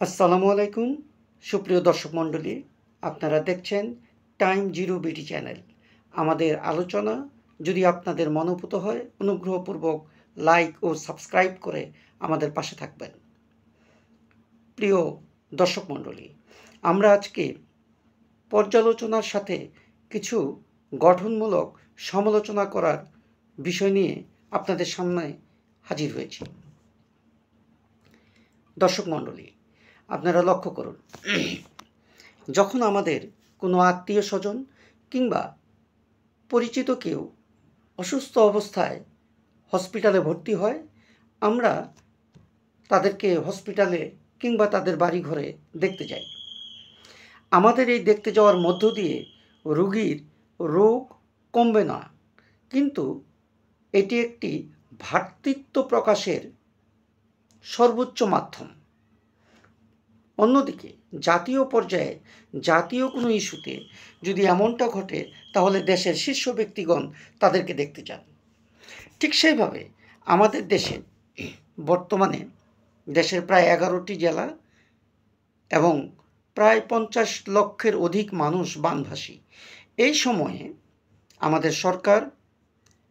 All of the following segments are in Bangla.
আসসালামু আলাইকুম সুপ্রিয় দর্শক মণ্ডলী, আপনারা দেখছেন টাইম জিরো বিডি চ্যানেল। আমাদের আলোচনা যদি আপনাদের মনোভূত হয়, অনুগ্রহপূর্বক লাইক ও সাবস্ক্রাইব করে আমাদের পাশে থাকবেন। প্রিয় দর্শক মণ্ডলী, আমরা আজকে পর্যালোচনার সাথে কিছু গঠনমূলক সমালোচনা করার বিষয় নিয়ে আপনাদের সামনে হাজির হয়েছি। দর্শক মণ্ডলী, আপনারা লক্ষ্য করুন, যখন আমাদের কোনো আত্মীয় স্বজন কিংবা পরিচিত কেউ অসুস্থ অবস্থায় হসপিটালে ভর্তি হয়, আমরা তাদেরকে হসপিটালে কিংবা তাদের বাড়ি ঘরে দেখতে যাই। আমাদের এই দেখতে যাওয়ার মধ্য দিয়ে রোগীর রোগ কমবে না, কিন্তু এটি একটি ভ্রাতৃত্ব প্রকাশের সর্বোচ্চ মাধ্যম। অন্যদিকে জাতীয় পর্যায়ে জাতীয় কোনো ইস্যুতে যদি এমনটা ঘটে, তাহলে দেশের শীর্ষ ব্যক্তিগণ তাদেরকে দেখতে যান। ঠিক সেইভাবে আমাদের দেশে বর্তমানে দেশের প্রায় 11টি জেলা এবং প্রায় 50 লক্ষের অধিক মানুষ বানভাসী। এই সময়ে আমাদের সরকার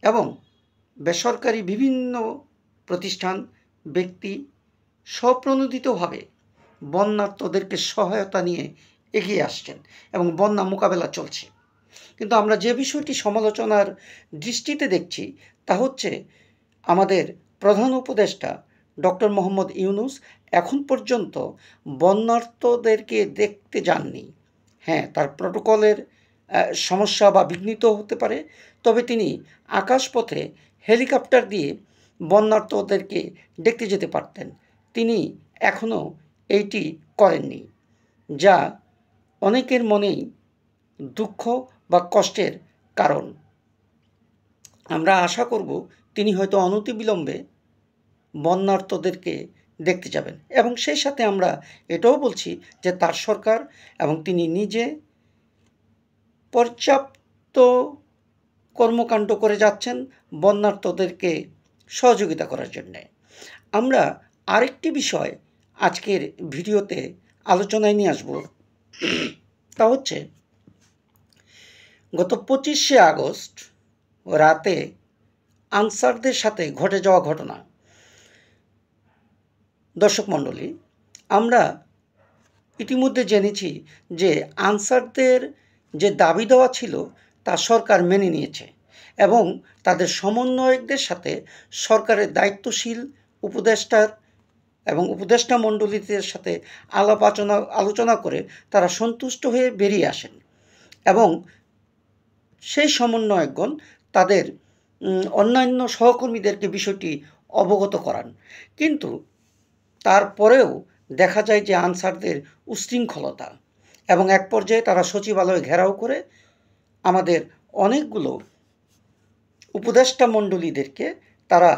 এবং বেসরকারি বিভিন্ন প্রতিষ্ঠান, ব্যক্তি স্বপ্রণোদিতভাবে বন্যার্তদেরকে সহায়তা নিয়ে এগিয়ে আসছেন এবং বন্যা মোকাবেলা চলছে। কিন্তু আমরা যে বিষয়টি সমালোচনার দৃষ্টিতে দেখছি, তা হচ্ছে আমাদের প্রধান উপদেষ্টা ডক্টর মোহাম্মদ ইউনূস এখন পর্যন্ত বন্যার্তদেরকে দেখতে যাননি। হ্যাঁ, তার প্রটোকলের সমস্যা বা বিঘ্নিত হতে পারে, তবে তিনি আকাশপথে হেলিকপ্টার দিয়ে বন্যার্তদেরকে দেখতে যেতে পারতেন। তিনি এখনও এইটি করেননি, যা অনেকের মনেই দুঃখ বা কষ্টের কারণ। আমরা আশা করব তিনি হয়তো অনতিবিলম্বে বন্যার্তদেরকে দেখতে যাবেন, এবং সেই সাথে আমরা এটাও বলছি যে তার সরকার এবং তিনি নিজে পর্যাপ্ত কর্মকাণ্ড করে যাচ্ছেন বন্যার্তদেরকে সহযোগিতা করার জন্যে। আমরা আরেকটি বিষয় আজকের ভিডিওতে আলোচনায় নিয়ে আসব, তা হচ্ছে গত 25শে আগস্ট রাতে আনসারদের সাথে ঘটে যাওয়া ঘটনা। দর্শক মণ্ডলী, আমরা ইতিমধ্যে জেনেছি যে আনসারদের যে দাবি দেওয়া ছিল তা সরকার মেনে নিয়েছে, এবং তাদের সমন্বয়কদের সাথে সরকারের দায়িত্বশীল উপদেষ্টার এবং উপদেষ্টা মণ্ডলীদের সাথে আলোচনা করে তারা সন্তুষ্ট হয়ে বেরিয়ে আসেন, এবং সেই সমন্বয়কগণ তাদের অন্যান্য সহকর্মীদেরকে বিষয়টি অবগত করান। কিন্তু তারপরেও দেখা যায় যে আনসারদের উশৃঙ্খলতা, এবং এক পর্যায়ে তারা সচিবালয় ঘেরাও করে আমাদের অনেকগুলো উপদেষ্টা মণ্ডলীদেরকে তারা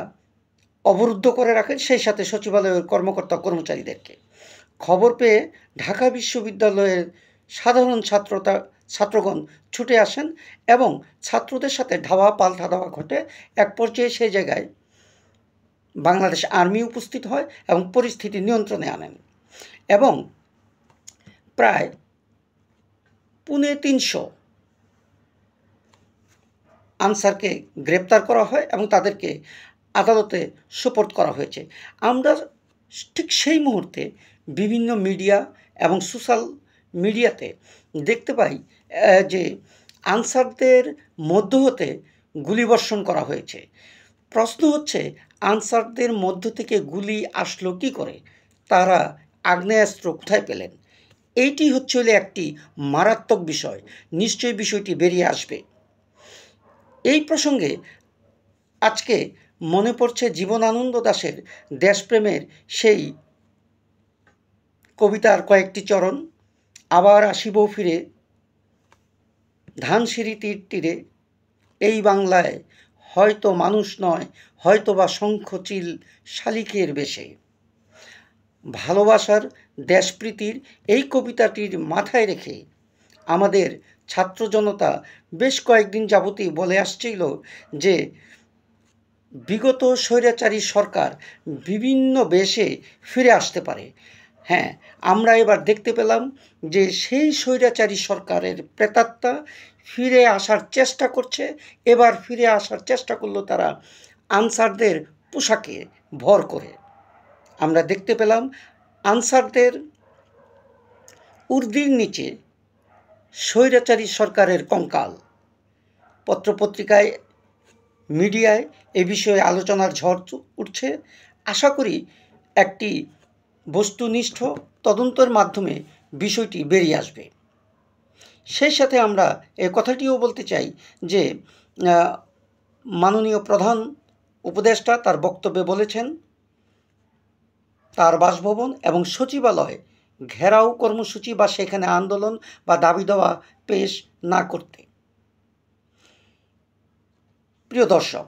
অবরুদ্ধ করে রাখেন, সেই সাথে সচিবালয়ের কর্মকর্তা কর্মচারীদেরকে। খবর পেয়ে ঢাকা বিশ্ববিদ্যালয়ের সাধারণ ছাত্রগণ ছুটে আসেন, এবং ছাত্রদের সাথে ধাওয়া পাল্টা ধাওয়া ঘটে। এক পর্যায়ে সেই জায়গায় বাংলাদেশ আর্মি উপস্থিত হয় এবং পরিস্থিতি নিয়ন্ত্রণে আনেন, এবং প্রায় 350 আনসারকে গ্রেপ্তার করা হয় এবং তাদেরকে আদালতে সোপর্দ করা হয়েছে। আমরা ঠিক সেই মুহূর্তে বিভিন্ন মিডিয়া এবং সোশ্যাল মিডিয়াতে দেখতে পাই যে আনসারদের মধ্য হতে গুলিবর্ষণ করা হয়েছে। প্রশ্ন হচ্ছে, আনসারদের মধ্য থেকে গুলি আসলো কী করে? তারা আগ্নেয়াস্ত্র কোথায় পেলেন? এইটি হচ্ছে একটি মারাত্মক বিষয়। নিশ্চয়ই বিষয়টি বেরিয়ে আসবে। এই প্রসঙ্গে আজকে মনে পড়ছে জীবনানন্দ দাশের দেশপ্রেমের সেই কবিতার কয়েকটি চরণ। আবার আসিব ফিরে ধানসিঁড়ি তীর তীরে, এই বাংলায় হয়তো মানুষ নয়, হয়তো বা শঙ্খচিল শালিকের বেশে। ভালোবাসার, দেশপ্রীতির এই কবিতাটির মাথায় রেখে আমাদের ছাত্র জনতা বেশ কয়েকদিন যাবতই বলে আসছিল যে বিগত স্বৈরাচারী সরকার বিভিন্ন বেশে ফিরে আসতে পারে। হ্যাঁ, আমরা এবার দেখতে পেলাম যে সেই স্বৈরাচারী সরকারের প্রেতাত্মা ফিরে আসার চেষ্টা করছে। এবার ফিরে আসার চেষ্টা করলো তারা আনসারদের পোশাকে ভর করে। আমরা দেখতে পেলাম আনসারদের উর্দির নিচে স্বৈরাচারী সরকারের কঙ্কাল। পত্রপত্রিকায়, মিডিয়ায় এ বিষয়ে আলোচনার ঝড় উঠছে। আশা করি একটি বস্তুনিষ্ঠ তদন্তের মাধ্যমে বিষয়টি বেরিয়ে আসবে। সেই সাথে আমরা এ কথাটিও বলতে চাই যে মাননীয় প্রধান উপদেষ্টা তার বক্তব্যে বলেছেন তার বাসভবন এবং সচিবালয় ঘেরাও কর্মসূচি বা সেখানে আন্দোলন বা দাবি দেওয়া পেশ না করতে। প্রিয় দর্শক,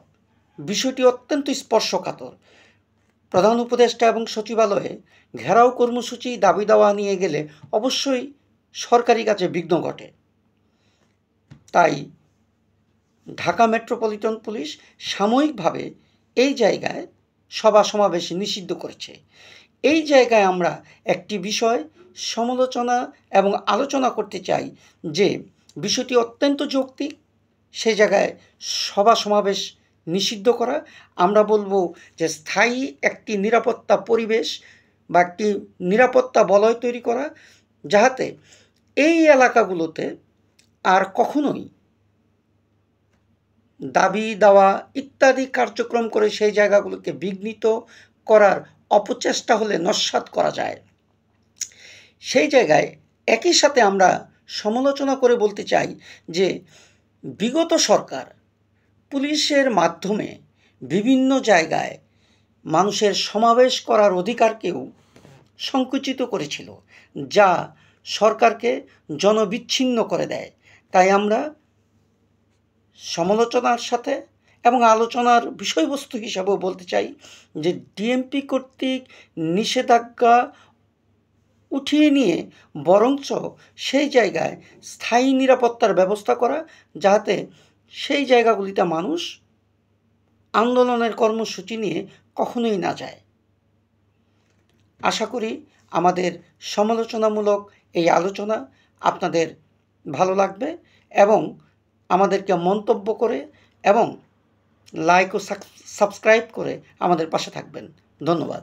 বিষয়টি অত্যন্ত স্পর্শকাতর। প্রধান উপদেষ্টা এবং সচিবালয়ে ঘেরাও কর্মসূচি দাবি দেওয়া নিয়ে গেলে অবশ্যই সরকারি কাজে বিঘ্ন ঘটে। তাই ঢাকা মেট্রোপলিটন পুলিশ সাময়িকভাবে এই জায়গায় সভা সমাবেশ নিষিদ্ধ করেছে। এই জায়গায় আমরা একটি বিষয় সমালোচনা এবং আলোচনা করতে চাই যে বিষয়টি অত্যন্ত যৌক্তিক। সেই জায়গায় সভা সমাবেশ নিষিদ্ধ করা, আমরা বলবো যে স্থায়ী একটি নিরাপত্তা পরিবেশ বা একটি নিরাপত্তা বলয় তৈরি করা, যাহাতে এই এলাকাগুলোতে আর কখনোই দাবি দেওয়া ইত্যাদি কার্যক্রম করে সেই জায়গাগুলোকে বিঘ্নিত করার অপচেষ্টা হলে নস্যাৎ করা যায়। সেই জায়গায় একই সাথে আমরা সমালোচনা করে বলতে চাই যে বিগত সরকার পুলিশের মাধ্যমে বিভিন্ন জায়গায় মানুষের সমাবেশ করার অধিকারকেও সংকুচিত করেছিল, যা সরকারকে জনবিচ্ছিন্ন করে দেয়। তাই আমরা সমালোচনার সাথে এবং আলোচনার বিষয়বস্তু হিসাবেও বলতে চাই যে ডিএমপি কর্তৃক নিষেধাজ্ঞা উঠিয়ে নিয়ে বরঞ্চ সেই জায়গায় স্থায়ী নিরাপত্তার ব্যবস্থা করা, যাতে সেই জায়গাগুলিতে মানুষ আন্দোলনের কর্মসূচি নিয়ে কখনোই না যায়। আশা করি আমাদের সমালোচনামূলক এই আলোচনা আপনাদের ভালো লাগবে এবং আমাদেরকে মন্তব্য করে এবং লাইক ও সাবস্ক্রাইব করে আমাদের পাশে থাকবেন। ধন্যবাদ।